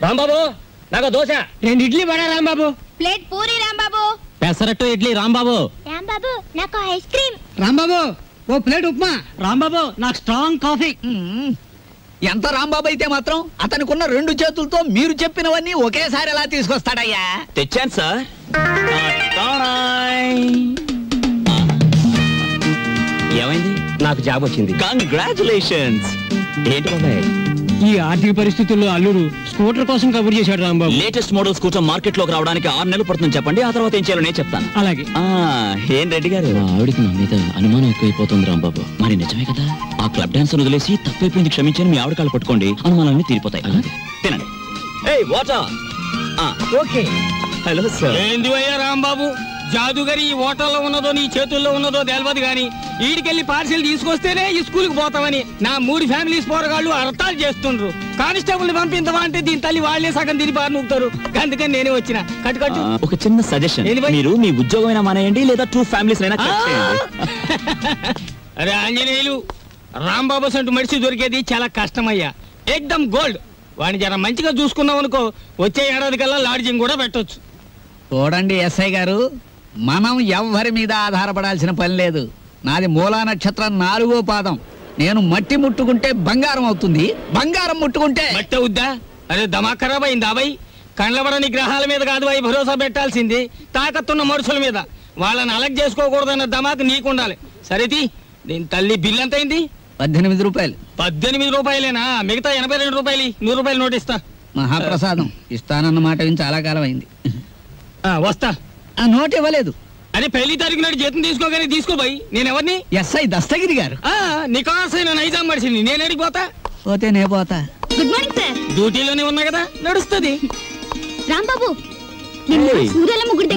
రాంబాబు నాకు దోశ 2 ఇడ్లీ వడ రాంబాబు ప్లేట్ పూరి రాంబాబు పెసరట్టు ఇడ్లీ రాంబాబు రాంబాబు నాకు ice cream Rambabu ఓ plate upma Rambabu నాకు స్ట్రాంగ్ కాఫీ ఎంత రాంబాబు అయితే మాత్రం అతనికున్న 2 చేతులతో మీరు చెప్పినవన్నీ ఒకేసారి ఎలా తీసుకొస్తాడయ్యా? తెచ్చాను సార్. ఏమైంది? నాకు జాబ్ వచ్చింది. కంగ్రాచులేషన్స్. ఏంటి బాబాయ్ ఈ ఆర్థిక పరిస్థితుల్లో అల్లుడు స్కూటర్ కోసం కబుర్ చేశాడు Rambabu. Latest model scooter market లోకి రావడానికి 6 నెలలు పడుతుంది చెప్పండి, ఆ తర్వాత ఏం చేయాలో నేను చెప్తాను. అలాగే. ఏం రెడ్డి గారు, ఆవిడికి నా మీద అనుమానం ఎక్కువైపోతుంది రాంబాబు. మరి నిజమే కదా, ఆ క్లబ్ డాన్స్ వదిలేసి తప్పైపోయింది క్షమించని మీ ఆవిడ కాళ్ళు పట్టుకోండి, అనుమానాలన్నీ తీరిపోతాయి. తినండి. ఏయ్ వాటర్. ఓకే. Hello sir. ఏంది అయ్యా రాంబాబు, జాదుగరి ఈ హోటల్లో ఉన్నదో నీ చేతుల్లో ఉన్నదో తెలియదు గాని ఈడికెళ్ళి పార్సిల్ తీసుకొస్తేనే ఈ స్కూల్కి పోతామని నా 3 ఫ్యామిలీస్ పోరగాళ్ళు అర్థాలు చేస్తుండ్రు. కానిస్టేబుల్ పంపించవా అంటే దీని తల్లి వాళ్ళే సగం తిని బారి నూపుతారు. అందుకని నేనే వచ్చిన. కట్టు. ఒక చిన్న సజెషన్, మీరు మీ ఉద్యోగమైనా మానేయండి లేదా 2 ఫ్యామిలీస్ అయినా కట్ చేయండి. అరే ఆంజనేయులు, రాంబాబు సంటూ మనిషి దొరికేది చాలా కష్టమయ్యా. ఏకదమ్ గోల్డ్. వాడిని జర మంచిగా చూసుకున్నాం అనుకో, వచ్చే ఏడాది కల్లా లాడ్జింగ్ కూడా పెట్టొచ్చు. చూడండి ఎస్ఐ గారు, మనం ఎవ్వరి మీద ఆధారపడాల్సిన పని లేదు. నాది మూలా నక్షత్రం 4వ పాదం. నేను మట్టి ముట్టుకుంటే బంగారం అవుతుంది, బంగారం ముట్టుకుంటే మట్టి అవుద్దా? అరే దమా ఖరాబ్ అయిందా అబ్బాయి? కండ్లబడని గ్రహాల మీద కాదు అవి భరోసా పెట్టాల్సింది, తాకత్తున్న మనుషుల మీద. వాళ్ళని అలగ్ చేసుకోకూడదన్న దమాకు నీకుండాలి. సరేది, దీని తల్లి బిల్ ఎంత అయింది? 18 రూపాయలు. 18 రూపాయలేనా? మిగతా 82 రూపాయలు. 100 రూపాయలు నోట్ ఇస్తా. మహాప్రసాదం ఇస్తానన్న మాట విని చాలా కాలం అయింది. వస్తా. ఆ నోట్ ఇవ్వలేదు. అరే పెళ్లి తారీఖు నాడు జీతం తీసుకోగానే తీసుకోబాయి. నేను ఎవరిని? ఎస్ఐ దస్తగిరి గారు. నికాసైన నైజాం మనిషిని. నేను ఎడికి పోతా? పోతే నే పోతా. Good morning sir. డ్యూటీలోనే ఉన్నా కదా, నడుస్తుంది. రాంబాబు, సూర్యాలమ్మ గుడి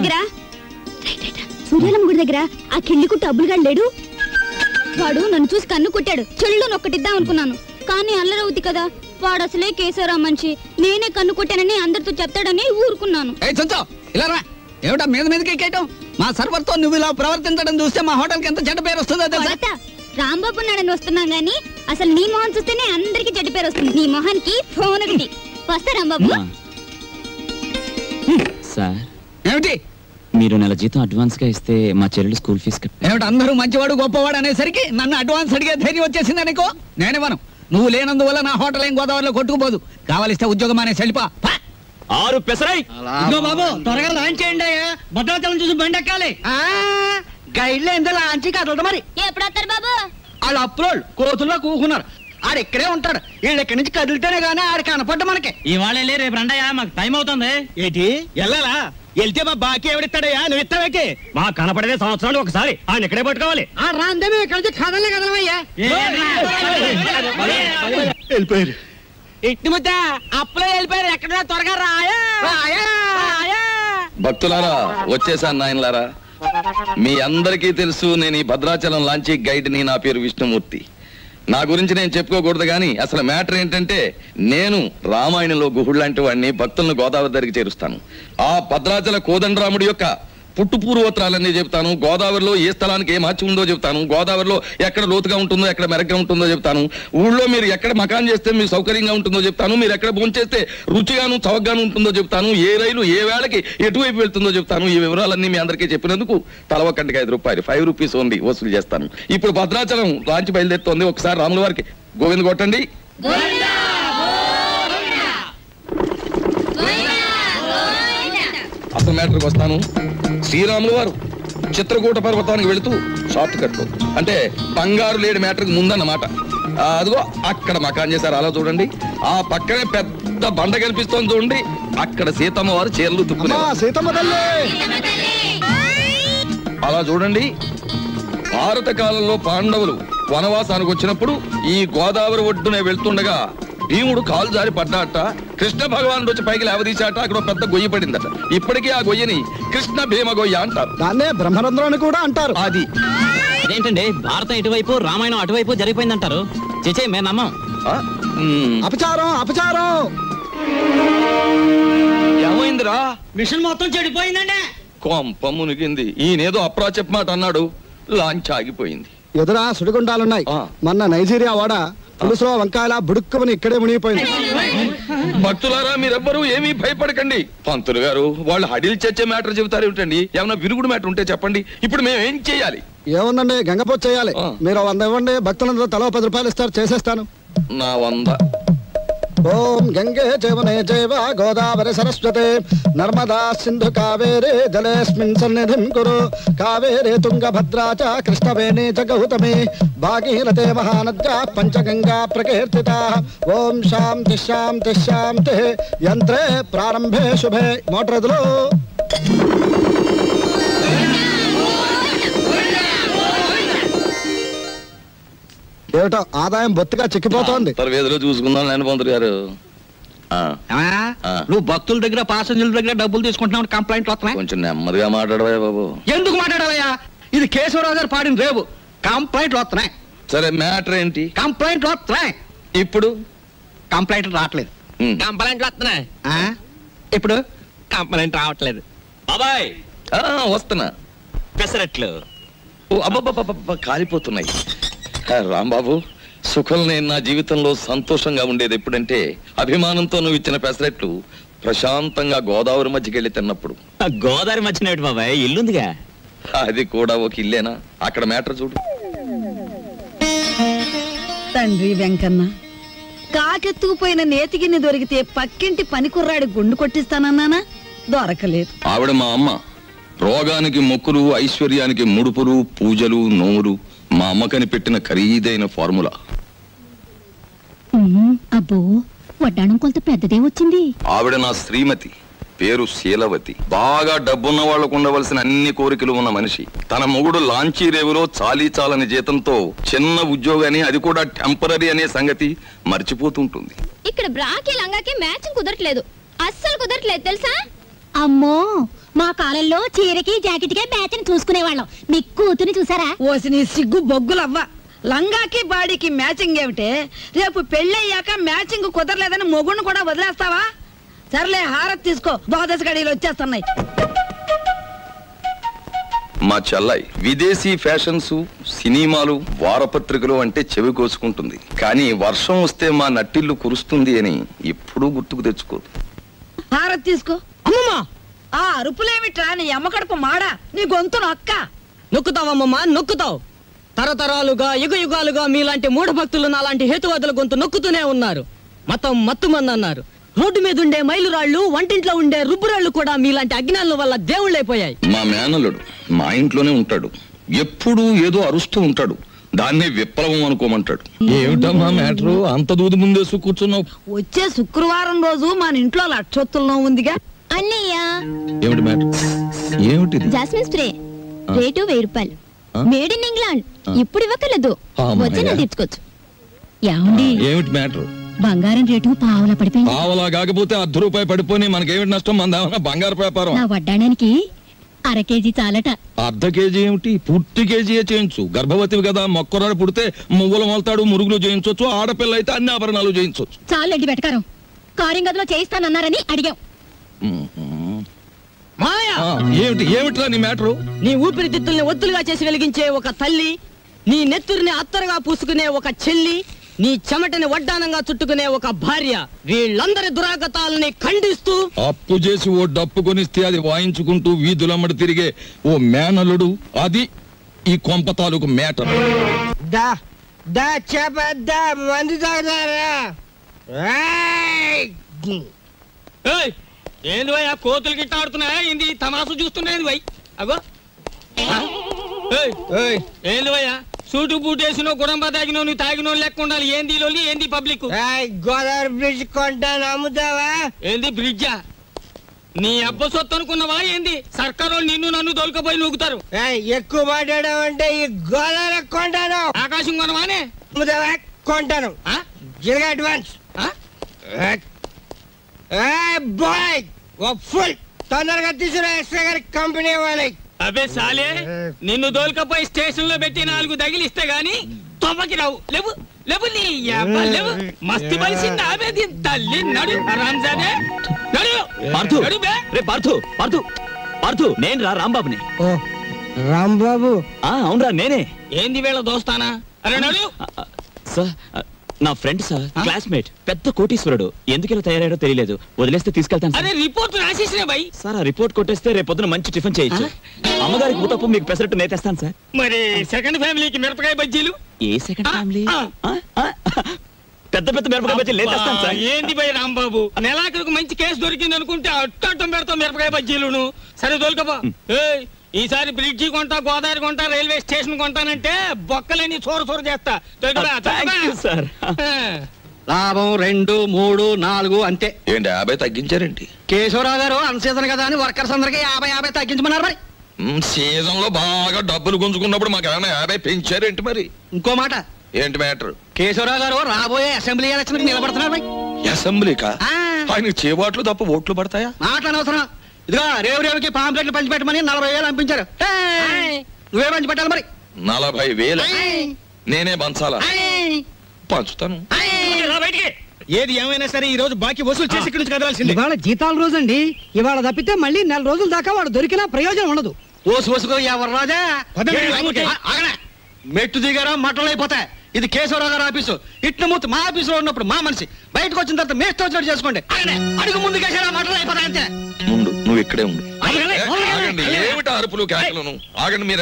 దగ్గర ఆ కిళ్ళికు డబ్బులుగా లేడు. వాడు నన్ను చూసి కన్ను కొట్టాడు. చెల్లు నొక్కటిద్దాం అనుకున్నాను, కానీ అల్లరవుద్ది కదా. వాడు అసలే కేశవరా మనిషి. నేనే కన్ను కొట్టానని అందరితో చెప్తాడని ఊరుకున్నాను. ఏమిటా మీద మీదకి ఎక్కేయటం? మా సర్వర్ తో నువ్వు ఇలా ప్రవర్తించడం చూస్తే మా హోటల్ కి ఎంత చెడ్డ పేరు వస్తుందో తెలుసా? రాంబాబు నాడని వస్తున్నాం గానీ అసలు నీ మొహం చూస్తేనే అందరికి చెడ్డ పేరు వస్తుంది. నీ మొహానికి ఫోన్ ఒకటి. వస్తా రాంబాబు. సార్ ఏమిటి? మీరు నెల జీతం అడ్వాన్స్ గా ఇస్తే మా చెల్లెలు స్కూల్ ఫీజు ఏమిటి? అందరూ మంచివాడు గొప్పవాడు అనేసరికి నన్ను అడ్వాన్స్ అడిగే ధైర్యం వచ్చేసింది అనుకో. నేనేమను, నువ్వు లేనందువల్ల నా హోటల్ ఏం గోదావరిలో కొట్టుకుపోదు. కావాలిస్తే ఉద్యోగం అనే వెళ్ళిపా. 6 పెసరై. బాబు త్వరగా లాంచ్ చేయండి. భద్రాచలం చూసి బండి ఎక్కాలి. గైడ్ లో ఎంత లాంచ్ కదలదు. మరి ఎప్పుడు వస్తారు బాబు? వాళ్ళు అప్రోళ్ళు కోతుల్లో కూకున్నారు. ఆడు ఇక్కడే ఉంటాడు. వీళ్ళు ఇక్కడి నుంచి కదిలితేనే గానీ ఆడు కనపడ్డ మనకి. ఇవాళ వెళ్ళి రేపు రండయ్యా, మాకు టైం అవుతుంది. ఏంటి వెళ్ళాలా? వెళ్తే మా బాకీ ఎవడిస్తాడయ్యా? నువ్వు ఇస్తావేకి? మా కనపడేదే సంవత్సరాలు ఒకసారి. ఆయన ఇక్కడే పట్టుకోవాలి. రాందే మేము ఇక్కడ నుంచి కదలే కదలమయ్యా. వెళ్ళిపోయారు. ఇట్టి ముద్ద అప్పులో వెళ్ళిపోయారు. ఎక్కడ త్వరగా రాయా. భక్తులారా, వచ్చేసాను నాయనలారా. మీ అందరికీ తెలుసు, నేను ఈ భద్రాచలం లాంచీ గైడ్ని. నా పేరు విష్ణుమూర్తి. నా గురించి నేను చెప్పుకోకూడదు కానీ అసలు మ్యాటర్ ఏంటంటే, నేను రామాయణంలో గుహుడు లాంటి వాడిని. భక్తులను గోదావరి దగ్గరికి చేరుస్తాను. ఆ భద్రాచల కోదండరాముడి యొక్క పుట్టు పూర్వోత్తరాలన్నీ చెప్తాను. గోదావరిలో ఏ స్థలానికి ఏ మార్చి ఉందో చెప్తాను. గోదావరిలో ఎక్కడ లోతుగా ఉంటుందో, ఎక్కడ మెరగ్గా ఉంటుందో చెప్తాను. ఊళ్ళో మీరు ఎక్కడ మకాన్ చేస్తే మీకు సౌకర్యంగా ఉంటుందో చెప్తాను. మీరు ఎక్కడ భోంచేస్తే రుచిగాను చవకగాను ఉంటుందో చెప్తాను. ఏ రైలు ఏ వేళకి ఎటువైపు వెళ్తుందో చెప్తాను. ఈ వివరాలన్నీ మీ అందరికీ చెప్పినందుకు తలవకంటికి 5 రూపాయలు, 5 రూపీస్ ఓన్లీ వసూలు చేస్తాను. ఇప్పుడు భద్రాచలం లాంచి బయలుదేరుతోంది. ఒకసారి రాముల వారికి గోవింద కొట్టండి. అసలు మ్యాటర్కి వస్తాను. శ్రీరాములు వారు చిత్రకూట పర్వతానికి వెళుతూ షార్ట్ కట్ లో, అంటే బంగారు లేడి మ్యాటర్కి ముందన్నమాట. అదిగో అక్కడ మకాన్ చేశారు. అలా చూడండి. ఆ పక్కనే పెద్ద బండ కనిపిస్తోంది చూడండి. అక్కడ సీతమ్మ వారు చీరలు తుక్కున్నారు. అలా చూడండి. భారత కాలంలో పాండవులు వనవాసానికి వచ్చినప్పుడు ఈ గోదావరి ఒడ్డునే వెళ్తుండగా భీముడు కాలు జారి పడ్డాట. కృష్ణ భగవానుడు వచ్చి పైకి లేవదీశాట. అక్కడ పెద్ద గొయ్యి పడిందట. ఇప్పటికీ ఆ గొయ్యని కృష్ణ భీమ గొయ్య అంటారు. దాన్నే బ్రహ్మరంధ్రం కూడా అంటారు. అది అదేంటండి, భారతం ఇటువైపు రామాయణం అటువైపు జరిగిపోయిందంటారు. చేచే మేము నమ్మం. అపచారం అపచారం. ఏమైందిరా? మిషన్ మొత్తం చెడిపోయిందండి. కొంప మునిగింది. ఈయనేదో అప్రాచప్ మాట అన్నాడు. లాంచ్ ఆగిపోయింది. ఎదురా సుడిగుండాలున్నాయి. మొన్న నైజీరియా వాడ పులుసులో వంకాయల బుడుక్కుమని ఇక్కడే మునిగిపోయింది. భక్తులారా మీరెవ్వరూ ఏమీ భయపడకండి. పంతులు గారు వాళ్ళు హడిల్ చచ్చే మ్యాటర్ చెబుతారు ఏమిటండి? ఏమన్నా విరుగుడు మ్యాటర్ ఉంటే చెప్పండి. ఇప్పుడు మేము ఏం చేయాలి? ఏముందండి, గంగపోతు చేయాలి. మీరు 100 ఇవ్వండి, భక్తులందరూ తలో 10 రూపాయలు ఇస్తారు, చేసేస్తాను. నా 100. ఓం గంగే జవనే జైవ గోదావరి సరస్వతే నర్మదా సింధు కావేరే జలేస్మిన్ సన్నిధిం కురు కావేరే తుంగభద్రా చ కృష్ణవేణి చ గౌతమి భాగీరథే మహానద్యా పంచగంగా ప్రకీర్తితాః. ఓం శాంతి శాంతి శాంతి. యంత్రే ప్రారంభే శుభే. మోటార్ ఎదులు. ఏమిటో ఆదాయం బొత్తిగా చిక్కిపోతోంది. వేదిలో చూసుకుందాం నేను పంతులు గారు. నువ్వు భక్తుల దగ్గర పాసెంజర్ల దగ్గర డబ్బులు తీసుకుంటున్నావు, కంప్లైంట్లు వస్తున్నాయి. కొంచెం నెమ్మదిగా మాట్లాడవా బాబు. ఎందుకు మాట్లాడాలయ్యా? ఇది కేశవరావు గారు పాడిన రేవు. కంప్లైంట్లు వస్తున్నాయి. సరే మ్యాటర్ ఏంటి? కంప్లైంట్లు వస్తున్నాయి. ఇప్పుడు కంప్లైంట్లు రావట్లేదు. కంప్లైంట్లు వస్తున్నాయి. ఇప్పుడు కంప్లైంట్ రావట్లేదు. బాబాయ్ వస్తున్నా. పెసరట్లు అబ్బబ్బబ్బ కాలిపోతున్నాయి. రాంబాబు, సుఖం నేను నా జీవితంలో సంతోషంగా ఉండేది ఎప్పుడంటే అభిమానంతో నువ్వు ఇచ్చిన పెసరెట్లు ప్రశాంతంగా గోదావరి మధ్యకి వెళ్ళి తిన్నప్పుడు. గోదావరి మధ్యన బాబాయ్ ఇల్లుందిగా. అది కూడా ఒక ఇల్లేనా? అక్కడ మ్యాటర్ చూడు. తండ్రి వెంకన్న, కాకెత్తుకుపోయిన నేతిగిన్ని దొరికితే పక్కింటి పనికుర్రాడి గుండు కొట్టిస్తానన్నానా? దొరకలేదు. ఆవిడ మా అమ్మ. రోగానికి మొక్కులు, ఐశ్వర్యానికి ముడుపులు, పూజలు, నోరు మా అమ్మకని పెట్టిన ఖరీదైన ఫార్ములా. అబ్బో, వడ్డాణం కొంత పెద్దదే వచ్చింది. ఆవిడ నా శ్రీమతి, పేరు శీలవతి. బాగా డబ్బున్న వాళ్లకు ఉండవలసిన అన్ని కోరికలు ఉన్న మనిషి. తన మొగుడు లాంచీ రేవులో చాలీ చాలని జీతంతో చిన్న ఉద్యోగాన్ని, అది కూడా టెంపరరీ అనే సంగతి మర్చిపోతుంటుంది. ఇక్కడ బ్రాకి లంగాకి మ్యాచింగ్ కుదరట్లేదు, అస్సలు కుదరట్లేదు తెలుసా? అమ్మో, మా కాలంలో చీరకి జాకెట్కే మ్యాచింగ్ చూసుకునేవాళ్ళం. మీ కూతుని చూసారా? ఓసి నీ సిగ్గు బొగ్గులవ్వ. లంగాకి బాడీకి మ్యాచింగ్ ఏమిటే? రేపు పెళ్ళయ్యాక మ్యాచింగ్ కుదరలేదని మొగుణ్ణి కూడా వదిలేస్తావా? సర్లే, హారత్ తీసుకో, ద్వాదశ గడియలు వచ్చేస్తున్నాయి. మా చెల్లాయి విదేశీ ఫ్యాషన్స్, సినిమాలు, వారపత్రికలు అంటే చెవి కోసుకుంటుంది. కానీ వర్షం వస్తే మా నట్టిల్లు కురుస్తుంది అని ఎప్పుడూ గుర్తుకు తెచ్చుకోదు. హారత్ తీసుకో. అమ్మమ్మా, ఆ అరుపులేమిట్రా? నీ అమ్మ కడుపు మాడా, నీ గొంతు నొక్క. నొక్కుతావమ్మమ్మా, నొక్కుతావు. తరతరాలుగా యుగాలుగా మీలాంటి మూఢ భక్తులు నాలాంటి హేతువాదుల గొంతు నొక్కుతూనే ఉన్నారు. మతం మత్తుమంది అన్నారు. రోడ్డు మీద ఉండే మైలురాళ్లు, వంటింట్లో ఉండే రుబ్బురాళ్లు కూడా మీలాంటి అజ్ఞానుల వల్ల దేవుళ్ళైపోయాయి. మా మేనల్లుడు మా ఇంట్లోనే ఉంటాడు. ఎప్పుడూ ఏదో అరుస్తూ ఉంటాడు. దాన్నే విప్లవం అనుకోమంటాడు. ఏమిటమ్మా మ్యాటరు? అంత దూది ముందేసు కూర్చున్నావు. వచ్చే శుక్రవారం రోజు మన ఇంట్లో లక్షొత్తుల్లో ఉందిగా. అన్నయ్య, ఏమిటి మ్యాటర్? ఏమిటిది? జాస్మిన్ స్ప్రే రేటు 1000 రూపాయలు. Made in England. ఇప్పుడు ఇవ్వకలేదు, వచ్చిన తీర్చుకోవచ్చు. ఏమండి, ఏమిటి మ్యాటర్? బంగారం రేటు పావలా పడిపోయింది. పావలా కాకపోతే ₹10 పడిపోయి మనకేమిటి నష్టం? మన బంగారు వ్యాపారం. నా వడ్డాడానికి అర కేజీ చాలట. అర్ధ కేజీ ఏమిటి? పూర్తి కేజీయే చేయించు. గర్భవతివి కదా, మొక్కరాడు పుడితే మువ్వలు మొలతాడు, మురుగులు చేయించవచ్చు. ఆడపిల్ల అయితే అన్ని ఆభరణాలు చేయించవచ్చు. చాలండి వెటకారం. కారింగదిలో చేయిస్తానన్నారని అడిగాం. మాయా, ఏమిట్రా నీ మ్యాటరు? నీ ఊపిరితిత్తుల్ని ఒత్తులుగా చేసి వెలిగించే ఒక తల్లి, నీ నెత్తురిని అత్తరుగా పూసుకునే ఒక చెల్లి, నీ చెమటని వడ్డానంగా చుట్టుకునే ఒక భార్య, వీళ్ళందరి దురాగతాలని ఖండిస్తూ అప్పు చేసి ఓ డప్పు కొనిస్తే అది వాయించుకుంటూ వీధులమ్మడి తిరిగే ఓ మేనలుడు, అది ఈ కొంప తాలూకు మ్యాటర్. ఏంది వై ఆ కోతులు గిట్ట ఆడుతున్నాయా? ఏంది తమాసు చూస్తున్నాయి వై? అగో ఏంది వయ్యా? సూటు బూట్ వేసిన గుడంబ తాగినో నువ్వు తాగినో లెక్క ఉండాలి. ఏంది లోలి, ఏంది పబ్లిక్? గోదావరి బ్రిడ్జ్ కొంటాను, అమ్ముతావా? ఏంది బ్రిడ్జా? నీ అబ్బ సొత్తు అనుకున్నావా ఏంది? సర్కారు నిన్ను నన్ను దొలకపోయి నూగుతారు. ఎక్కువ మాట్లాడావంటే ఈ గోదావరి కొంటాను. ఆకాశం కొనవానే? అమ్ముతావా? కొంటాను. అడ్వాన్స్ బాయ్ ఫుల్ తొందరగా తీసుకురా ఎక్స్ట్రా గారి కంపెనీ వాళ్ళకి. అబే సాలే, నిన్ను దోల్కపోయి స్టేషన్ లో పెట్టి 4 తగిలిస్తే గాని తొవ్వకి రావు. లేవు లేవు, నీ లేవు. మస్తు బలిసింది ఆమె దీని తల్లి. నడు రంజానే, నడు నడు బే. రే పార్థు, నేను రా రాంబాబుని. రాంబాబు? అవునరా నేనే. ఏంది వేళ దోస్తానా? అరే నడు. నా ఫ్రెండ్ సార్, క్లాస్మేట్, పెద్ద కోటీశ్వరుడు. ఎందుకు ఇలా తయారయ్యాడో తెలియలేదు. వదిలేస్తే తీసుకెళ్తాను సార్. అదే రిపోర్ట్ రాసేసిన భయ్. సార్ ఆ రిపోర్ట్ కొట్టేస్తే రేపు పొద్దున మంచి టిఫిన్ చేయొచ్చు. అమ్మగారికి ఊతప్పు, మీకు పెసరట్టు నేతేస్తాను సార్. మరి సెకండ్ ఫ్యామిలీకి మిరపకాయ బజ్జీలు? ఏ సెకండ్ ఫ్యామిలీ? పెద్ద పెద్ద మిరపకాయ బజ్జీలు నేతేస్తాను సార్. ఏంది భయ్ రాంబాబు, నెలాఖరుకు మంచి కేసు దొరికింది అనుకుంటే అట్టం పెడతాం మిరపకాయ బజ్జీలును. సరే దొరకబా. ఈసారి బ్రిడ్జి కొంటా, గోదావరి కొంటా, రైల్వే స్టేషన్ కొంటానంటే బొక్కలని చోరు చేస్తా. సార్ లాభం 2, 3, 4 అంతే. ఏంటి 50 తగ్గించారేంటి? కేశవరావు గారు అన్సీజన్ కదా అని వర్కర్స్ అందరికి 50 తగ్గించమన్నారు. మరి సీజన్ లో బాగా డబ్బులు గుంజుకున్నప్పుడు మాకు ఏమైనా 50 పెంచారేంటి? మరి ఇంకో మాట. ఏంటి మ్యాటర్? కేశవరావు గారు రాబోయే అసెంబ్లీ ఎలక్షన్ నిలబడుతున్నారు. అసెంబ్లీకా? ఆయన చేబాట్లు తప్ప ఓట్లు పడతాయా? మాట్లాడనవసరం. ఇదిగో రేవుకి పాంప్లెట్లు పంచిపెట్టమని 40,000 పంపించారు. నువ్వే పంచిపెట్టాలి. మరి 40,000 నేనే పంచాలా? పంచుతాను. ఏది ఏమైనా సరే ఈ రోజు బాకీ వసూలు చేసి ఇక్కడి నుంచి కదలాల్సింది. ఇవాళ జీతాల రోజు అండి. ఇవాళ తప్పితే మళ్ళీ 4 రోజుల దాకా వాడు దొరికినా ప్రయోజనం ఉండదు. ఓసుకో ఎవరు రాజా. మెట్టు దిగారా మట్టలు అయిపోతాయి. ఇది కేశవరావు గారు ఆఫీసు. ఇట్ల మూర్తి మా ఆఫీసులో ఉన్నప్పుడు మా మనిషి, బయటకు వచ్చిన తర్వాత మేస్తో వచ్చినట్టు చేసుకోండి. అడుగు ముందు కేసారా మట్టలు అయిపోతాయి అంతే. ముందు నువ్వు ఇక్కడే ఉండు. ఆగండి, ఏమిటి అరుపులు కేకలను? ఆగండి, మీరు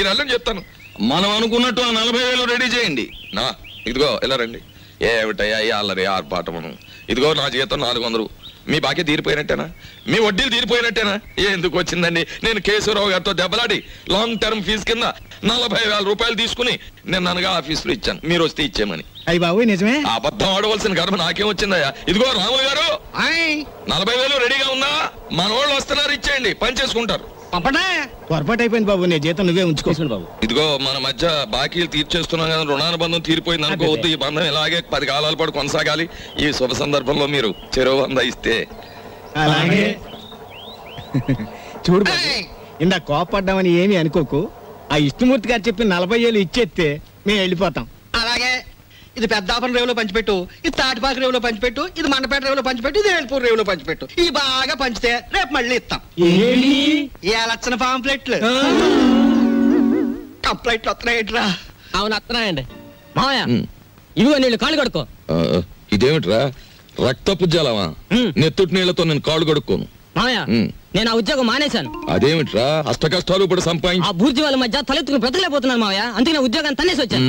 వెళ్ళండి చెప్తాను. మనం అనుకున్నట్టు ఆ 40,000 రెడీ చేయండి. నా ఇదిగో ఇలా రండి. ఏమిటయ్యా ఈ అల్లరి ఆర్పాటమును? ఇదిగో నా జీతం 400. మీ బాకీ తీరిపోయినట్టేనా? మీ వడ్డీలు తీరిపోయినట్టేనా? ఎందుకు వచ్చిందండి? నేను కేశవరావు గారితో దెబ్బలాడి లాంగ్ టర్మ్ ఫీజు కింద 40,000 రూపాయలు తీసుకుని నేను అనగా ఆఫీసులో ఇచ్చాను. మీరు వస్తే ఇచ్చేమని. అయ్యి బాబు నిజమే. అబద్ధం ఆడవలసిన గర్భ నాకేం వచ్చిందయ్యా? ఇదిగో రాములు గారు, 40,000 రెడీగా ఉందా? మన వాళ్ళు వస్తున్నారు, ఇచ్చేయండి, పని చేసుకుంటారు. పొరపాటు అయిపోయింది బాబు. నీ జీతం నువ్వే ఉంచుకోవాలి బాబు. ఇదిగో మన మధ్య బాకీలు తీర్చేస్తున్నాం కదా, రుణానుబంధం తీరిపోయింది అనుకోవద్దు. ఈ బంధం ఇలాగే 10 కాలాల పాటు కొనసాగాలి. ఈ శుభ సందర్భంలో మీరు చెరువు 100 ఇస్తే. అలాగే చూడు బాబు, ఇందా కోపడ్డామని ఏమీ అనుకోకు. ఆ ఇష్టమూర్తి గారు చెప్పి 40,000 ఇచ్చేస్తే మేము వెళ్ళిపోతాం. అలాగే. ఇది పెద్దాపురం రేవులో పంచిపెట్టు, ఇది తాటిపాక రేవులో పంచిపెట్టు, ఇది మండపేట రేవులో పంచిపెట్టు, ఇది ఏడుపూర్ రేవులో పంచిపెట్టు. ఇది బాగా పంచితే రేపు మళ్ళీ ఇస్తాం. లక్షణ పాంప్లెట్లు కంప్లైంట్లు వస్తున్నాయిట్రా. అవును వస్తున్నాయండి మావయ్య. ఇవిగో నీళ్ళు కాళ్ళు కడుక్కో. ఇదేమిట్రా రక్తపు జలమా? నెత్తుటి నీళ్లతో నేను కాళ్ళు కడుక్కోను మావయ్య. నేను ఆ ఉద్యోగం మానేశాను. అదేమిట్రా అష్ట కష్టాలు ఇప్పుడు సంపాదించి ఆ బూర్జీ వాళ్ళ మధ్య తలెత్తుకుని బ్రతకలేకపోతున్నాను మావయ్య. అందుకే నా ఉద్యోగాన్ని తన్నేసి వచ్చాను.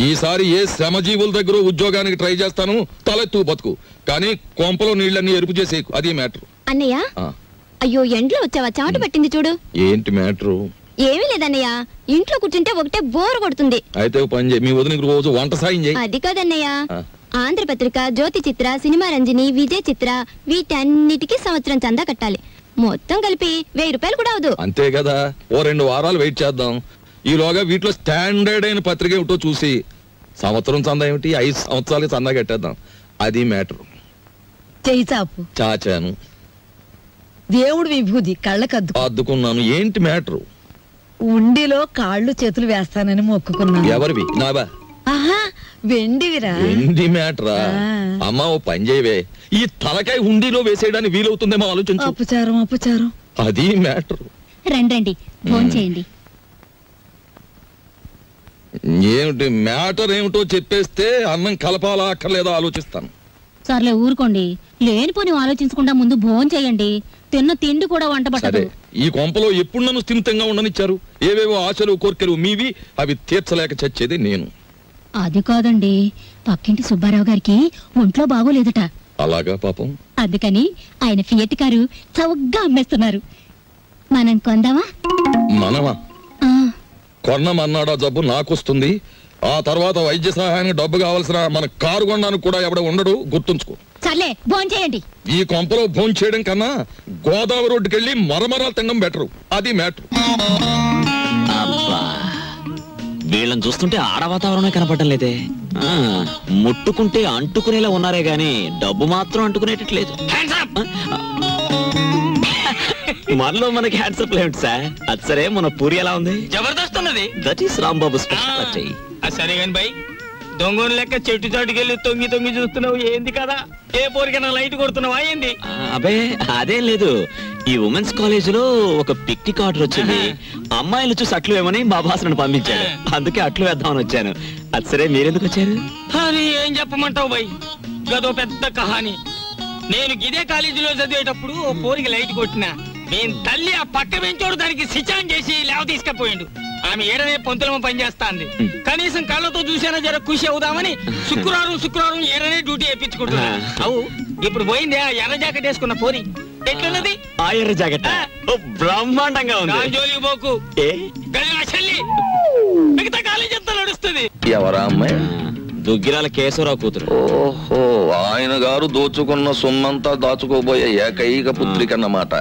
ఈసారి ఏ శ్రమజీవుల దగ్గర ఉద్యోగానికి ట్రై చేస్తాను. తలెత్తు బతుకు, కానీ కొంపలో నీళ్ళన్నీ ఎరుపు చేసేకు. అది మ్యాటర్. అన్నయ్య, అయ్యో ఎండ్లో వచ్చావా? చెమట పట్టింది చూడు. ఏంటి మ్యాటరు? ఏమీ లేదన్నయ్య, ఇంట్లో కూర్చుంటే ఒకటే బోర్ కొడుతుంది. అయితే పని చేయి, మీ వదినకి రోజు వంట సాయం చేయి. అది కాదన్నయ్య, ఆంధ్రపత్రిక, జ్యోతి చిత్ర, సినిమా రంజని, విజయ్ చిత్ర, వీటన్నిటికీ సంవత్సరం చందా కట్టాలి. మొత్తం కలిపి 1000 రూపాయలు కూడా అవదు. అంతే కదా, ఓ 2 వారాలు వెయిట్ చేద్దాం. ఈలోగా వీటిలో స్టాండర్డ్ అయిన పత్రిక ఏమిటో చూసి సంవత్సరం చందా ఏమిటి, 5 సంవత్సరాలకి చందా కట్టేద్దాం. అది మ్యాటర్. చెయ్యి చాపు. చాచాను. దేవుడు విభూది కళ్ళకద్దు అద్దుకున్నాను. ఏంటి మ్యాటర్? ఉండిలో కాళ్ళు చేతులు వేస్తానని మొక్కుకున్నాను. ఎవరివి? నావా? ఆహా, వెండివిరా. ఎండి మ్యాటరా? అమ్మా ఓ పని చేయవే, ఈ తలకాయ హుండీలో వేసేయడానికి వీలవుతుందేమో ఆలోచించు. అపచారం. అది మ్యాటర్. రండి ఫోన్ చేయండి. ఏమిటి మ్యాటర్ ఏమిటో చెప్పేస్తే అన్నం కలపాలా అక్కర్లేదా ఆలోచిస్తాను. సర్లే ఊరుకోండి, లేనిపోని ఆలోచించకుండా ముందు భోజనం చేయండి. తిన్న తిండి కూడా వంట పట్టదు. ఈ కొంపలో ఎప్పుడు నన్ను స్థిమితంగా ఉండనిచ్చారు? ఏవేవో ఆశలు కోర్కెలు మీవి, అవి తీర్చలేక చచ్చేది నేను. అది కాదండి, పక్కింటి సుబ్బారావు గారికి ఒంట్లో బాగోలేదట. అలాగా పాపం. అందుకని ఆయన ఫియట్ కారు చౌకగా అమ్మేస్తున్నారు. మనం కొందామా? మనమా? కొన్నమన్నాడా జబ్బు నాకొస్తుంది. ఆ తర్వాత వైద్య సహాయానికి డబ్బు కావాల్సిన మన కారు కొనడానికి కూడా ఎవడ ఉండడు, గుర్తుంచుకో. సర్లే భోజనం చేయండి. ఈ కొంపలో భోజనం చేయడం కన్నా గోదావరి రోడ్డుకి వెళ్ళి మరమరాలు తినడం బెటరు. అది మ్యాటర్. వీళ్ళని చూస్తుంటే ఆడ వాతావరణమే కనపడటం లేదే. ముట్టుకుంటే అంటుకునేలా ఉన్నారే గాని డబ్బు మాత్రం అంటుకునేటట్లేదు. మనలో మనకి హ్యాండ్సప్ లేదు సార్. అది సరే, మన పూరి ఎలా ఉంది? జబర్దస్త్ ఉన్నది. That is Rambabu special. సరే గాని బై, దొంగని లెక్క చెట్టు చాటుకెళ్ళి తొంగి చూస్తున్నావు ఏంది కదా? ఏ పోరికైనా లైట్ కొడుతున్నావా ఏంది? అబే అదేం లేదు, ఈ ఉమెన్స్ కాలేజ్ లో ఒక పిక్నిక్ ఆర్డర్ వచ్చింది. అమ్మాయిలు చూసి అట్లు వేమని మా బాసను పంపించాడు. అందుకే అట్లు వేద్దామని వచ్చాను. అది సరే, మీరెందుకు వచ్చారు? అది ఏం చెప్పమంటావు బై, గదో పెద్ద కహాని. నేను ఇదే కాలేజీలో చదివేటప్పుడు ఓ పోరికి లైట్ కొట్టినా. నేను తల్లి ఆ పక్క పెంచోడు దానికి సిచాన్ చేసి లేవ తీసుకపోయిండు. ఆమె ఏడనే పొంతులమ పనిచేస్తాంది. కనీసం కళ్ళతో చూసినా జర ఖుషి అవుదామని శుక్రవారం ఏడనే డ్యూటీ వేయించుకుంటున్నా. అవు ఇప్పుడు పోయింది ఆ ఎర్ర జాకెట్ వేసుకున్న పోరి. ఎట్లున్నది ఆ ఎర్ర జాకెట్? బ్రహ్మాండంగా ఉంది. జోలికి పోకు, మిగతా కాలేజ్ ఎంత నడుస్తుంది. ఎవరా అమ్మాయి? దుగ్గిరాల కేశవరావు కూతురు. ఓహో, ఆయన గారు దోచుకున్న సొమ్మంతా దాచుకోబోయే ఏకైక పుత్రిక అన్నమాట.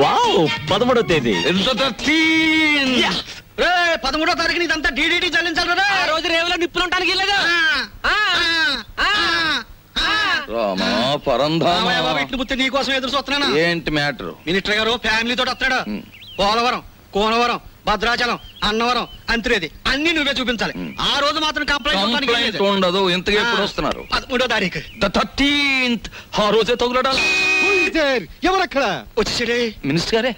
వావ్, 13వ తేదీ. 13వ తారీఖుని ఇదంతా డీడీటీ చెల్లించాలి. ఆ రోజు రేవులో నిప్పులుంటానికి వెళ్ళగా రామా పరంధామా, నీకోసం ఎదురు చూస్తున్నాను. ఏంటి మ్యాటర్? మినిస్టర్ గారు ఫ్యామిలీతో వస్తాడు. పోలవరం, కోనవరం, భద్రాచలం, అన్నవరం, అంతరేది అన్ని నువ్వే చూపించాలి. ఆ రోజు మాత్రం కంప్లైంట్ ఉండదు. ఇంతగా ఎప్పుడు వస్తున్నారు? 13వ తారీఖు. 13th. ఆ రోజే తగులడాలి. ఎవరక్కడ వచ్చేసాడే? మినిస్టర్ గారే.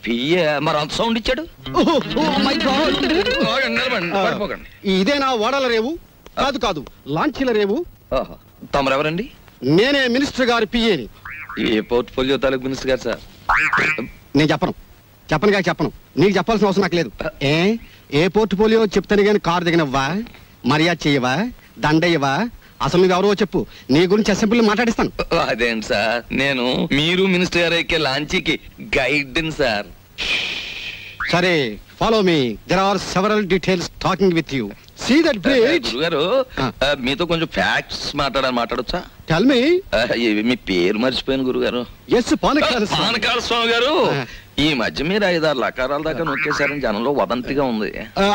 పియ్యే మరి అంత సౌండ్ ఇచ్చాడు. ఇదేనా ఓడల రేవు? కాదు కాదు, లాంచీల రేవు. తమరెవరండి? నేనే మినిస్టర్ గారి పియ్యేని. ఏ పోర్ట్ఫోలియో తాలూకు మినిస్టర్ గారు సార్? నేను చెప్పను నీకు చెప్పాల్సిన అవసరం నాకు లేదు. ఏ పోర్ట్ఫోలియో చెప్తాను గాని కారు దిగనవ్వా, మర్యాద చెయ్యవా, దండయ్యవా? అసలు నువ్వెవరో చెప్పు, నీ గురించి అసెంబ్లీలో మాట్లాడిస్తాను. అదేంటి సార్, నేను మీరు మినిస్టర్ గారు ఎక్కే లాంచీకి గైడ్ సార్. సరే, follow me. There are several details talking with you. See that bridge. గురుగారు, మీతో కొంచెం ఫ్యాక్ట్స్ మాట్లాడొచ్చా? Tell me. మీ పేరు మర్చిపోయాను గురుగారు. ఎస్, పానకాల స్వామి గారు. ఈ మధ్య మీరు 5-6 లకారాల దాకా నొక్కేశారని జనంలో వదంతిగా ఉంది.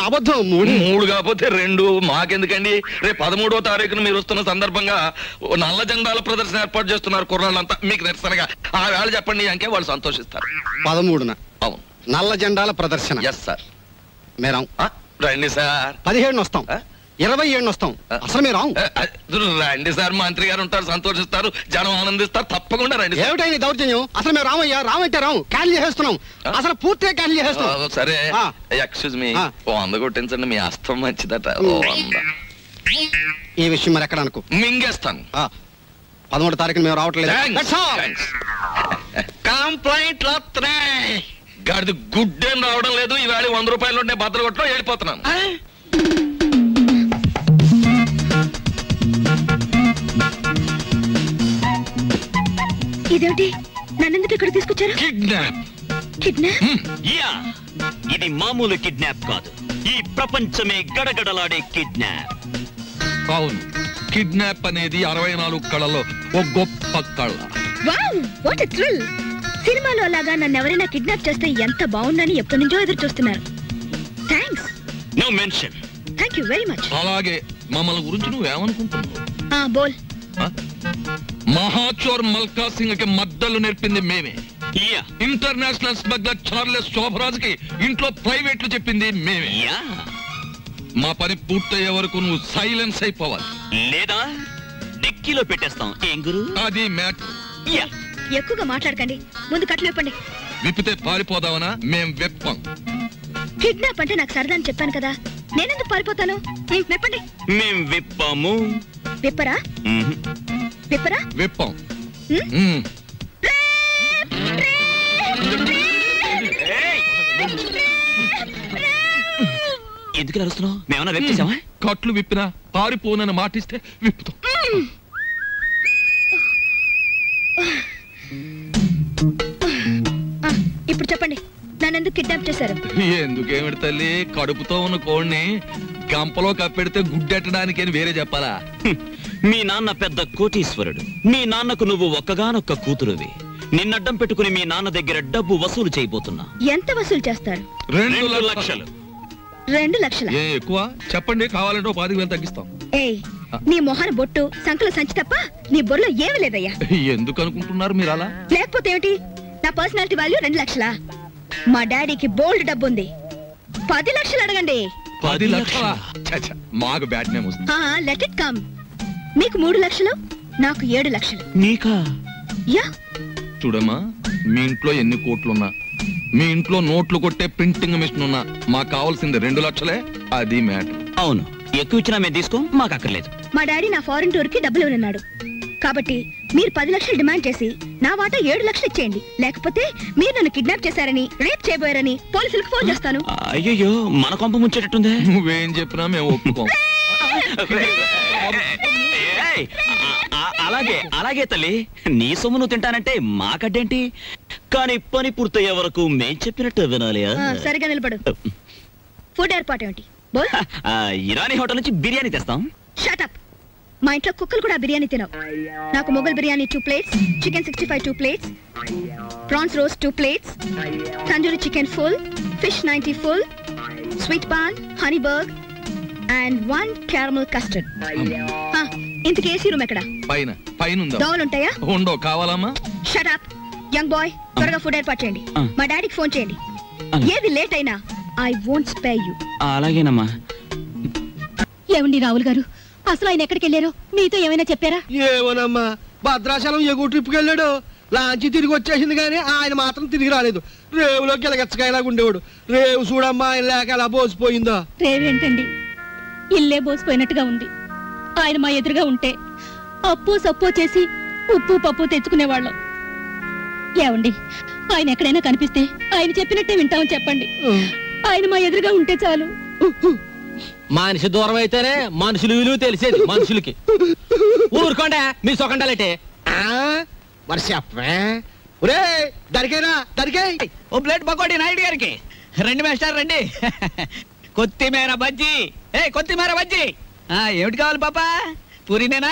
అబద్ధం. 3 కాకపోతే 2. మాకెందుకండి? రేపు 13వ తారీఖున మీరు వస్తున్న సందర్భంగా నల్ల జెండాల ప్రదర్శన ఏర్పాటు చేస్తున్నారు కుర్రాళ్ళంతా. మీకు నిరసనగా ఆ వేళ చెప్పండి అంకే వాళ్ళు సంతోషిస్తారు. 13న? అవును, నల్ల జెండాల ప్రదర్శన. Yes sir. మేరం రండి సార్. 17 వస్తాం, 27 వస్తాం. అసలు మీరు రండి సార్, మంత్రి గారు ఉంటారు, సంతోషిస్తారు, జనం ఆనందిస్తారు. తప్పకుండా రండి. ఏమిటైంది దౌర్జన్యం? అసలు మేము రామయ్యా, రామంటే రాము, క్యాన్సిల్ చేస్తున్నాం. అసలు పూర్తిగా క్యాన్సిల్ చేస్తున్నాం. సరే, ఎక్స్క్యూజ్ మీ, 100 కొట్టించండి. మీ అస్తం మంచిదట. 100. ఈ విషయం మరి ఎక్కడ అనుకో, మింగేస్తాను. 13వ తారీఖున మేము రావట్లేదు. కంప్లైంట్ గాడిది గుడ్డేం రావడం లేదు. ఈవేళ 100 రూపాయలు ఉంటే భద్ర కొట్టడం వెళ్ళిపోతున్నాను. ఇదేంటి, నన్నెందుకు ఇక్కడ తీసుకొచ్చారు? కిడ్నాప్. యా, ఇది మామూలు కిడ్నాప్ కాదు. ఈ ప్రపంచమే గడగడలాడే కిడ్నాప్. అవును, కిడ్నాప్ అనేది 64 కళలో ఒక గొప్ప కళ. Wow, what a thrill. సినిమాలో లాగా నన్ను ఎవరైనా కిడ్నాప్ చేస్తే ఎంత బాగుందని ఎప్పటి నుంచో ఎదురు చూస్తున్నారు. Thanks. No mention. Thank you very much. అలాగే మమ్మల్ని గురించి నువ్వేమనుకుంటున్నావు? బోల్. మహాచోర్ మల్కా సింగ్ కి మద్దలు నేర్పింది మేమే. ఇంటర్నేషనల్ స్మగ్లర్ చార్లెస్ శోభరాజ్ కి ఇంట్లో ప్రైవేట్లు చెప్పింది మేమే. మా పని పూర్తయ్యే వరకు నువ్వు సైలెన్స్ అయిపోవాలి, లేదా డిక్కీలో పెట్టేస్తాం. ఏం గురు? అది మ్యాటర్. ఎక్కువగా మాట్లాడకండి, ముందు కట్లు విప్పండి. విప్పితే పారిపోదామనా? మేం విప్పం. కిడ్నాప్ అంటే నాకు సరదా అని చెప్పాను కదా, నేనెందుకు పారిపోతాను? విప్పండి. మేం విప్పాము. విప్పరా? విప్పరా? విప్పం. ఎందుకు అరుస్తున్నావు? మేమన్నా రేపు చేసామా? కట్లు విప్పినా పారిపోనని మాటిస్తే విప్పుతాం. ఇప్పుడు చెప్పండి, నన్నెందుకు కిడ్నాప్ చేశారు? ఎందుకేమిటి తల్లి, కడుపుతో ఉన్న కోడిని గంపలో కప్పెడితే గుడ్డెట్టడానికి అని వేరే చెప్పాలా? మీ నాన్న పెద్ద కోటీశ్వరుడు. మీ నాన్నకు నువ్వు ఒక్కగానొక్క కూతురువి. నిన్నడ్డం పెట్టుకుని మీ నాన్న దగ్గర డబ్బు వసూలు చేయబోతున్నా. ఎంత వసూలు చేస్తారు? 2 లక్షలు. 2 లక్షల? ఎక్కువ చెప్పండి, కావాలంటే 5,000 తగ్గిస్తాం. ఏయ్, నీ మొహన బొట్టు, సంకల సంచి తప్ప నీ బొర్రలో ఏమీ లేదయ్యా. ఎందుకు అనుకుంటున్నారు మీరు అలా? లేకపోతే ఏమిటి, నా పర్సనాలిటీ వాల్యూ 2 లక్షలా? మా డాడీకి బోల్డ్ డబ్బు ఉంది. 10 లక్షలు అడగండి. 10 లక్షలా? మాకు బ్యాడ్ నేమ్ వస్తుంది. Let it come. మీకు 3 లక్షలు, నాకు 7 లక్షలు. నీకా? యా. చూడమ్మా, మీ ఇంట్లో ఎన్ని కోట్లున్నా, మీ ఇంట్లో నోట్లు కొట్టే ప్రింటింగ్ మిషన్ ఉన్నా, మాకు కావాల్సింది 2 లక్షలే. అది మ్యాటర్. అవును, ఎక్కువ ఇచ్చినా మేము తీసుకో, మాకు అక్కర్లేదు. మా డాడీ నా ఫారెన్ టూర్ కి డబ్బులు ఇవ్వనున్నాడు. కాబట్టి మీరు 10 లక్షలు డిమాండ్ చేసి నా వాటా 7 లక్షలు ఇచ్చేయండి. లేకపోతే మీరు నన్ను కిడ్నాప్ చేశారని, రేప్ చేయబోయారని పోలీసులకు ఫోన్ చేస్తాను. అయ్యో, మన కొంప ముంచేటట్టుందే. నువ్వేం చెప్పినా మేము ఒప్పుకోం. అలాగే అలాగే తల్లి, నీ సొమ్ము నువ్వు తింటానంటే మాకడ్డేంటి? కానీ పని పూర్తయ్యే వరకు మేం చెప్పినట్టు వినాలి. సరిగా నిలబడు. ఫుడ్ ఏర్పాటు ఏమిటి? ఇరానీ హోటల్ నుంచి బిర్యానీ తెస్తాం. Shut up. మా ఇంట్లో కుక్కలు కూడా బిర్యానీ తినవు. నాకు Mughal biryani 2 plates, chicken 65 2 plates, prawns roast 2 plates, tandoori chicken full, fish 90 full, sweet paan, honey burg and 1 caramel custard. ఇంతకీ ఏసీ రూమ్ ఎక్కడ? పైన దోవలుంటాయా? ఉండవు. కావాలమ్మా? Shut up. యంగ్ బాయ్, త్వరగా ఫుడ్ ఏర్పాటు చేయండి. మా డాడీకి ఫోన్ చేయండి. ఏది లేట్ అయినా ఐ వోంట్ స్పేర్ యు. అలాగేనమ్మా. ఏమండి రావుల్ గారు, అసలు ఆయన ఎక్కడికి వెళ్ళారో మీతో ఏమైనా చెప్పారా? ఏమోనమ్మా, భద్రాచలం ఎగువ ట్రిప్కి వెళ్ళాడు. లాంచి తిరిగి వచ్చేసింది కానీ ఆయన మాత్రం తిరిగి రాలేదు. రేవులో గిలగచ్చకాయలాగా ఉండేవాడు. రేవు చూడమ్మా, ఆయన లేక ఎలా బోసిపోయిందో. రేవేంటండి, ఇల్లే బోసిపోయినట్టుగా ఉంది. ఆయన మా ఎదురుగా ఉంటే అప్పు సప్పు చేసి ఉప్పు పప్పు తెచ్చుకునేవాళ్ళం. ఏమండి, ఆయన ఎక్కడైనా కనిపిస్తే ఆయన చెప్పినట్టే వింటామని చెప్పండి. ఆయన మా ఎదురుగా ఉంటే చాలు. మనిషి దూరం అయితేనే మనుషులు విలువ తెలిసేది మనుషులకి. ఊరుకోండి మీ సొకండాలంటే. మరి చెప్పే దరికేనా దరికే. ఓ ప్లేట్ పకోడీ నాయుడు గారికి. రండి మాస్టర్ రండి. కొత్తిమీర బజ్జీ. కొత్తిమీర బజ్జీ. ఏమిటి కావాలి పాపా? పూరినేనా?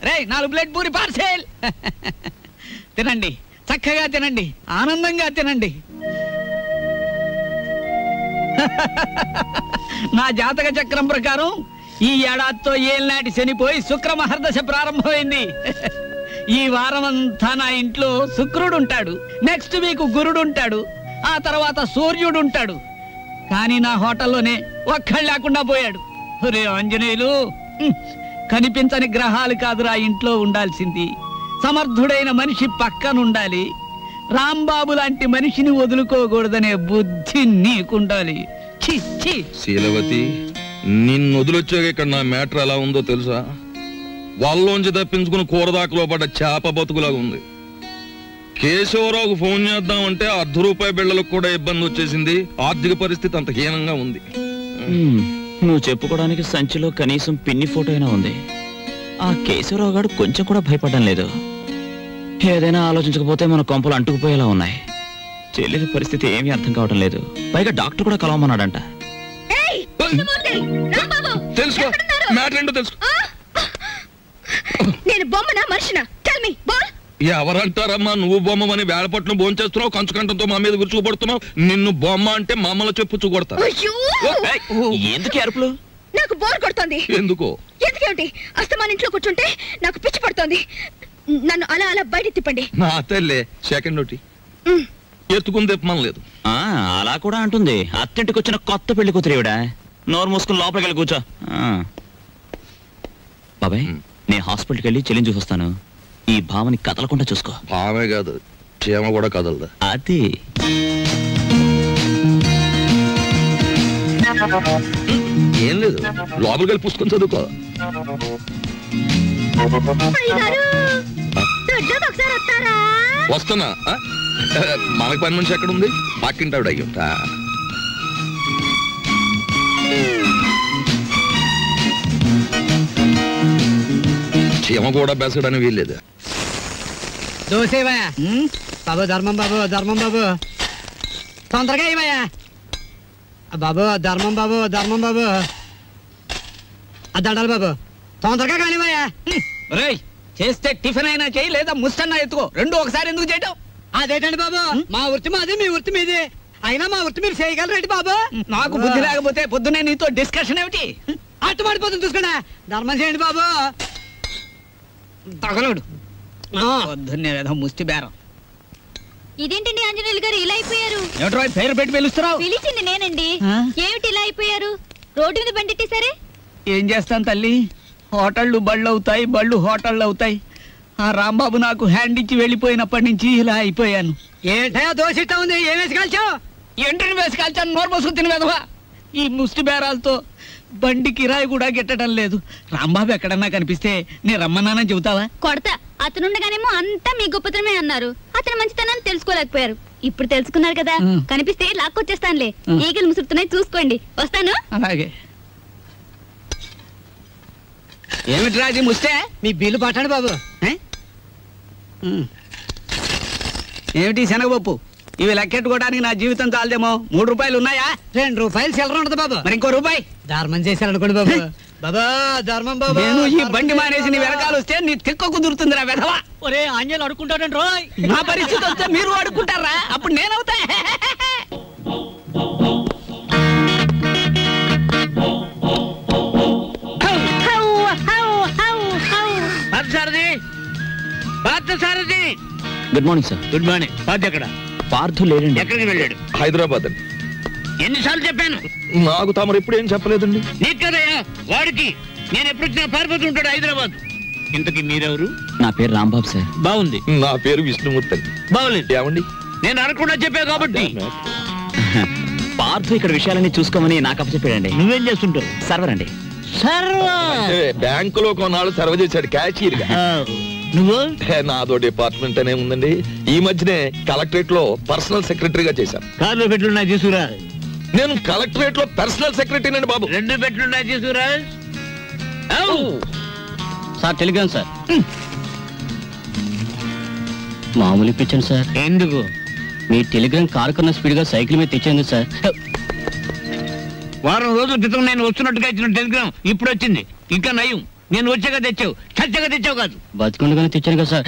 రే 4 ప్లేట్ పూరి పార్సెల్. తినండి, చక్కగా తినండి, ఆనందంగా తినండి. నా జాతక చక్రం ప్రకారం ఈ ఏడాదితో ఏళ్ళనాటి శనిపోయి శుక్ర మహర్దశ ప్రారంభమైంది. ఈ వారం అంతా నా ఇంట్లో శుక్రుడు ఉంటాడు, నెక్స్ట్ వీక్ గురుడు ఉంటాడు, ఆ తర్వాత సూర్యుడు ఉంటాడు. కానీ నా హోటల్లోనే ఒక్కళ్ళు లేకుండా పోయాడు. రే ఆంజనేయులు, కనిపించని గ్రహాలు కాదురా ఇంట్లో ఉండాల్సింది. సమర్థుడైన మనిషి పక్కనుండాలి. రాంబాబు లాంటి మనిషిని వదులుకోకూడదనే బుద్ధి నీకుండాలి. శీలవతి, నిన్ను వదిలొచ్చాక ఇక్కడ నా మ్యాటర్ ఎలా ఉందో తెలుసా? వాళ్ళలోంచి తప్పించుకుని కూరదాకలో పడ్డ చేప బతుకులాగా ఉంది. కేశవరావుకు ఫోన్ చేద్దామంటే ₹1/2 బిళ్ళలకు కూడా ఇబ్బంది వచ్చేసింది. ఆర్థిక పరిస్థితి అంత హీనంగా ఉంది. నువ్వు చెప్పుకోవడానికి సంచిలో కనీసం పిన్ని ఫోటో అయినా ఉంది. ఆ కేశవరావు గారు కొంచెం కూడా భయపడడం లేదు. ఏదైనా ఆలోచించకపోతే మన కొంపలు అంటుకుపోయేలా ఉన్నాయి. చెల్లెలి పరిస్థితి ఏమీ అర్థం కావడం లేదు. పైగా డాక్టర్ కూడా కలవమన్నాడంట. తెలుసుకో, మ్యాటర్ ఏంటో తెలుసుకో. నేను బొమ్మనా మనిషినా? Tell me ball. ఎవరంటారమ్మా నువ్వు బొమ్మని? వేళపట్నం భోంచేస్తున్నావు, కంచుకంఠంతో మా మీద విరుచుకుపడుతున్నావు. నిన్ను బొమ్మ అంటే మమ్మల్ని చెప్పు చూకొడతా. ఎందుకు అరుపులు? నాకు బోర్ కొడుతోంది. ఎందుకో? ఎందుకేమిటి? అస్తమాన్ ఇంట్లో కూర్చుంటే నాకు పిచ్చి పడుతోంది. నన్ను అలా అలా బయట తిప్పండి. నా తల్లే సెకండ్ ఒకటి ఎత్తుకుని తిప్పమనలేదు. అలా కూడా అంటుంది. అత్తింటికి వచ్చిన కొత్త పెళ్లి కూతురేవిడా. నోరు మూసుకుని లోపలికి వెళ్ళి కూర్చో. బాబాయ్, నేను హాస్పిటల్కి వెళ్ళి చెల్లిని చూసొస్తాను. ఈ భావని కదలకుండా చూసుకో. భావే కాదు, క్షేమ కూడా కదలదా. అది ఏం లేదు, లోపలికి వెళ్ళి పుస్తకం చదువుకో. వస్తున్నా. మనకు పని మనిషి ఎక్కడ ఉంది? పక్కింటావిడ అయ్యుంటా. చీమ కూడా బెసడని వీల్లేదు. దోసేవయ్యా బాబు, ధర్మం బాబు, ధర్మం బాబు, తొందరగా ఏమయ్యా బాబు, ధర్మం బాబు, ధర్మం బాబు, దండాలి బాబు, తొందరగా కానివయ్యా. రేయ్, చేస్తే టిఫిన్ అయినా చేయి, లేదా ముస్తన్నా ఎత్తుకో. రెండు ఒకసారి ఎందుకు చేయటం? అదేంటండి బాబు, మా వృత్తి మాది, మీ వృత్తి మీది. అయినా మా వృత్తి మీరు చేయగలరేంటి బాబు? నాకు బుద్ధి లేకపోతే పొద్దునే నీతో డిస్కషన్ ఏమిటి? అట్టు పడిపోతుంది చూసుకోండి. ధర్మం చేయండి బాబు. తగలడు పొద్దున్నే ఏదో ముష్టి బేరం. ఇదేంటండి ఆంజనేయులు గారు ఇలా అయిపోయారు? ఏమిట్రా పేరు పెట్టి పిలుస్తున్నావు? పిలిచింది నేనండి. ఏమిటి ఇలా అయిపోయారు? రోడ్డు మీద బండెట్టేశారే? ఏం చేస్తాను తల్లి, హోటళ్ళు బళ్ళు అవుతాయి, బళ్ళు హోటళ్ళు అవుతాయి. ఆ రాంబాబు నాకు హ్యాండ్ ఇచ్చి వెళ్ళిపోయినప్పటి నుంచి ఇలా అయిపోయాను. ఏంటో దోశ ఇట్టా ఉంది, ఏం వేసి కాల్చావు? ఎంట్రీని వేసి కాల్చాను, నోరు పోసుకుని తిని వెధవా. ఈ ముష్టి బేరాలతో బండి కిరాయి కూడా గిట్టడం లేదు. రాంబాబు ఎక్కడన్నా కనిపిస్తే నేను రమ్మన్నానని చెబుతావా? కొడతా. అతనుండగానేమో అంతా మీ గొప్పతనమే అన్నారు. అతని మంచితనాన్ని తెలుసుకోలేకపోయారు. ఇప్పుడు తెలుసుకున్నారు కదా, కనిపిస్తే లాక్కొచ్చేస్తానులే. ఈగలు ముసురుతున్నాయి, చూసుకోండి. వస్తాను. అలాగే. ఏమిట్రా అది ముస్తే? మీ బిల్లు పట్టండి బాబు. ఏమిటి శనగపప్పు? ఇవి లెక్కెట్టుకోవడానికి నా జీవితం చాలదేమో. 3 రూపాయలు ఉన్నాయా? 2 రూపాయలు చిల్లర ఉండదు బాబు. మరి ఇంకో రూపాయి ధర్మం చేశారనుకోండి బాబు. బాబా ధర్మం బాబు. నేను ఈ బండి మానేసి నీ వెనకాల వస్తే నీ తిక్క కుదురుతుందిరా వెధవా. ఒరే ఆంజలు అడుకుంటాడండి రోయ్. నా పరిస్థితి వస్తే మీరు అడుక్కుంటారా? అప్పుడు నేనవుతా. Good morning sir. Good morning. Parth ఎక్కడ? పార్థు లేడండి. ఎక్కడికి వెళ్ళాడు? హైదరాబాద్ అండి. ఎన్నిసార్లు చెప్పాను? నాకు తమరు ఎప్పుడు ఏం చెప్పలేదండి. నీకు కదయ్యా, వాడికి. నేను ఎప్పుడు వచ్చినా పారిపోతూ ఉంటాడు హైదరాబాద్. ఇంతకీ మీరెవరు? నా పేరు రాంబాబు సార్. బాగుంది. నా పేరు విష్ణుమూర్తి అండి. బాగులేదు. ఏమండి? నేను అనకుండా చెప్పా కాబట్టి. పార్థు ఇక్కడ విషయాలన్నీ చూసుకోమని నాకు అప్పచెప్పాడండి. నువ్వేం చేస్తుంటావు? సర్వర్ అండి. బ్యాంకులో కొన్నాళ్ళు సర్వ్ చేశాడు క్యాషియర్ గా. నువ్వు? నాదో డిపార్ట్మెంట్ అనే ఉందండి. ఈ మధ్యనే కలెక్టరేట్ లో పర్సనల్ సెక్రటరీగా చేశాను. కార్లో పెట్లున్నాయి తీసుకురా. నేను కలెక్టరేట్ లో పర్సనల్ సెక్రటరీ అండి బాబు. 2 పెట్లున్నాయి తీసుకురా. Sir Telegram sir. మామూలు ఇప్పించండి సార్. ఎందుకు? మీ టెలిగ్రామ్ కారు కన్నా స్పీడ్ గా సైకిల్ మీద తెచ్చేందుకు సార్. వారం రోజుల క్రితం నేను వస్తున్నట్టుగా ఇచ్చిన టెలిగ్రామ్ ఇప్పుడు వచ్చింది. ఇంకా నయం, నేను వచ్చాక తెచ్చావు, చచ్చాక తెచ్చావు కాదు. బతుకుండగానే తెచ్చాను కదా సార్.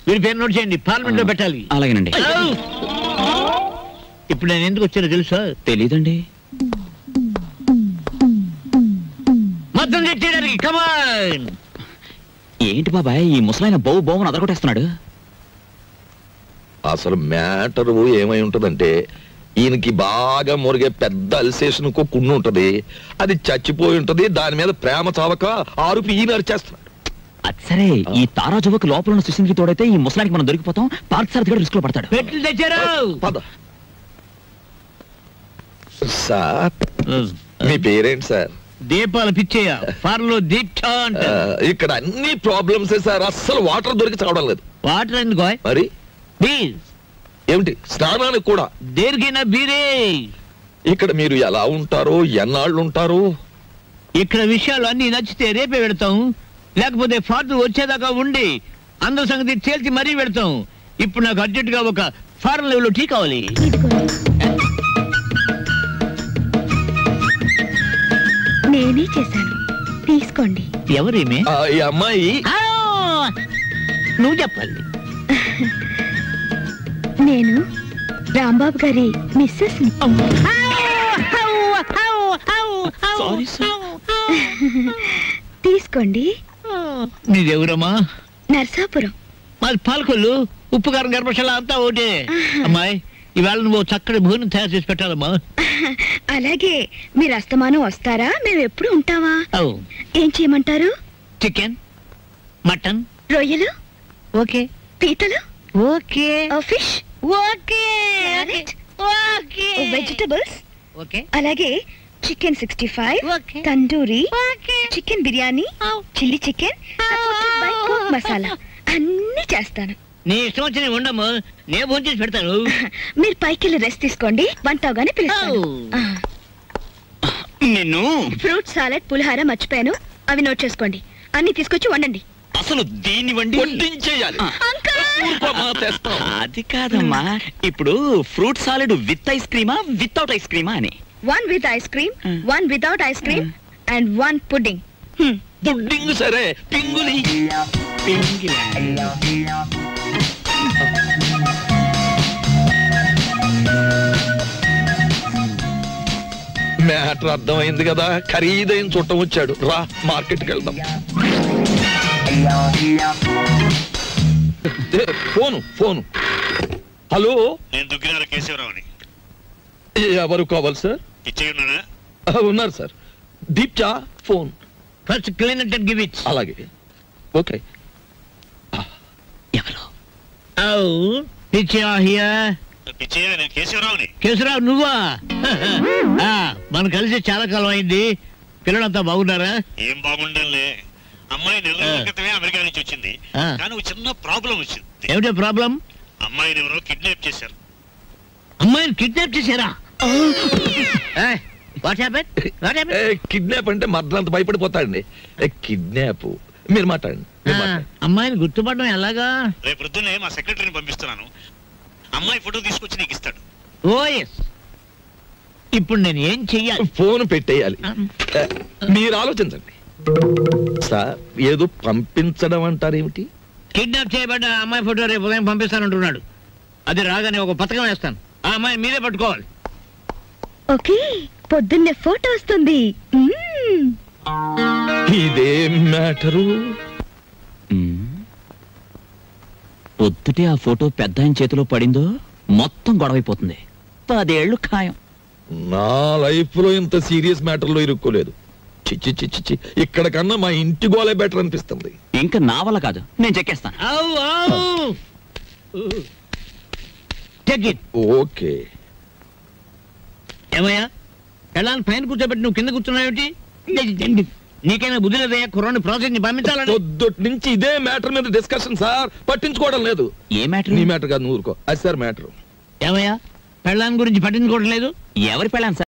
మీరు పేరు నోట్ చేయండి, పార్లమెంట్ లో పెట్టాలి. అలాగేనండి. ఇప్పుడు నేను ఎందుకు వచ్చానో తెలుసా? తెలీదండి. మొత్తం తెచ్చేయడానికి. కమాన్. ఏంటి బాబాయ్ ఈ ముసలాయన బోవుని అదరగొట్టేస్తున్నాడు? అసలు మ్యాటర్ ఏమై ఉంటదంటే, ఈయనకి బాగా మురిగే పెద్ద అల్సేషన్ కున్ను ఉంటది. అది చచ్చిపోయి ఉంటది. దాని మీద ప్రేమ చావక ఆరుపి ఈయన అరిచేస్తున్నాడు. అది సరే, ఈ తారాజువకు లోపల ఉన్న సుశీల్కి తోడైతే ఈ ముసలానికి మనం దొరికిపోతాం. పార్థసారథి కూడా రిస్క్ లో పడతాడు. పెట్లు తెచ్చారు. పద. సార్ మీ పేరేంటి సార్? దీపాల పిచ్చయ్య. ఫార్లో దీక్ష అంట. ఇక్కడ అన్ని ప్రాబ్లమ్స్ సార్. అస్సలు వాటర్ దొరికి చావడం లేదు. వాటర్ ఎందుకో? మరి ప్లీజ్. ఏమిటి స్నానానికి కూడా? దేనికైనా బీరే. ఇక్కడ మీరు ఎలా ఉంటారో, ఎన్నాళ్ళు ఉంటారు? ఇక్కడ విషయాలు అన్ని నచ్చితే రేపే పెడతాం, లేకపోతే ఫాదర్ వచ్చేదాకా ఉండి అందరి సంగతి తేల్చి మరీ పెడతాం. ఇప్పుడు నాకు అర్జెంట్ గా ఒక ఫారెన్ లెవెల్ టీ కావాలి. నేనే చేశాను, తీసుకోండి. ఎవరేమే? ఈ అమ్మాయి. నువ్వు చెప్పాలి. నేను రాంబాబు గారి మిస్సెస్. తీసుకోండి. నీదెవరమ్మా? నర్సాపురం. మాది పాలకొల్లు. ఉప్పు కారం గర్భశాల అంతా ఒకటే. అమ్మాయి ఇవాళ నువ్వు చక్కటి భోజనం తయారు చేసి పెట్టాలమ్మా. అలాగే. మీరు అస్తమానం వస్తారా? మేము ఎప్పుడు ఉంటావా? అవు. ఏం చేయమంటారు? చికెన్, మటన్, రొయ్యలు, ఓకే. పీతలు, okay. Fish, okay. Okay. Vegetables, okay. అలాగే chicken 65, okay. Tandoori, okay. Chicken biryani, chilli chicken, supported by cook masala అన్ని చేస్తాను. నీ ఇష్టం వచ్చి ఉండము, నేను ఫోన్ చేసి పెడతాను. మీరు పైకి వెళ్ళి రెస్ట్ తీసుకోండి, వంట అవగానే పిలుస్తాను. నిన్ను ఫ్రూట్ సాలెడ్, పులిహార మర్చిపోయాను, అవి నోట్ చేసుకోండి. అన్ని తీసుకొచ్చి వండండి. అసలు దీన్ని వండి వడ్డించేయాలి. అది కాదమ్మా, ఇప్పుడు ఫ్రూట్ సాలెడ్ విత్ ఐస్ క్రీమా వితౌట్ ఐస్ క్రీమా అని. 1 with ice cream, 1 without ice cream, and 1 pudding. Pudding సరే, పింగులి. మ్యాటర్ అర్థమైంది కదా. ఖరీదైన చుట్టం వచ్చాడు. రా మార్కెట్కి వెళ్దాం. ఫోను. హలో, నేను దుగ్గినాల కేశవరావుని. ఎవరు కావాలి సార్? ఇచ్చేయున్నానా? ఉన్నారు సార్. దీప్చా phone. First clean it and give it. అలాగే. ఓకే. ఎవరు? పిచ్చయ్య హియర్. పిచ్చయ్య, నేను కేశవరావుని. కేశవరావు నువ్వా? మనం కలిసి చాలా కాలం అయింది. పిల్లలంతా బాగున్నారా? ఏం బాగుండాలే. అమ్మాయి నెల రోజుల క్రితమే అమెరికా నుంచి వచ్చింది. కానీ ఒక చిన్న ప్రాబ్లం వచ్చింది. ఏమిటో ప్రాబ్లం? అమ్మాయిని ఎవరో కిడ్నాప్ చేశారు. అమ్మాయిని కిడ్నాప్ చేశారా? What happen? What happen? Kidnap అంటే మర్డర్ అంత భయపడిపోతాడండి. కిడ్నాప్ మీరు మాట్లాడండి. అమ్మాయిని గుర్తుపడడం ఎలాగా? రేపు పొద్దున్నే మా సెక్రటరీని పంపిస్తున్నాను. అమ్మాయి ఫోటో తీసుకొచ్చి నీకు ఇస్తాడు. ఓ ఎస్. ఇప్పుడు నేను ఏం చెయ్యాలి? ఫోన్ పెట్టేయాలి. మీరు ఆలోచించండి సార్. ఏదో పంపించడం అంటారేమిటి? కిడ్నాప్ చేయబడ్డ అమ్మాయి ఫోటో రేపు ఉదయం పంపిస్తానంటున్నాడు. అది రాగానే ఒక పథకం వేస్తాను. ఆ అమ్మాయి మీరే పట్టుకోవాలి. ఓకే, పొద్దున్నే ఫోటో వస్తుంది. ఇదేం మ్యాటరు? పొద్దుటే ఆ ఫోటో పెద్ద ఆయన చేతిలో పడిందో మొత్తం గొడవైపోతుంది. 10 ఏళ్ళు ఖాయం. నా లైఫ్ లో ఇంత సీరియస్ మ్యాటర్ లో ఇరుక్కోలేదు. చిచ్చి చిచ్చి చి, ఇక్కడ కన్నా మా ఇంటి గోలే బెటర్ అనిపిస్తుంది. ఇంకా నా వల్ల కాదు, నేను చెక్కేస్తాను. ఓకే. ఏమయ్యా, ఎలా పైన కూర్చోబెట్టి నువ్వు కింద కూర్చున్నావేంటి? నీకైనా బుద్ధి లేదయ్యా? కుర్రాన్ని ప్రాసెస్ ని పంపించాలని. పొద్దుటి నుంచి ఇదే మ్యాటర్ మీద డిస్కషన్ సార్. పట్టించుకోవడం లేదు. ఏ మ్యాటర్? నీ మ్యాటర్ కాదు, నువ్వు ఊరుకో. అది సార్ మ్యాటర్. ఏమయ్యా, పెళ్ళాన్ని గురించి పట్టించుకోవడం లేదు? ఎవరి పెళ్ళాను?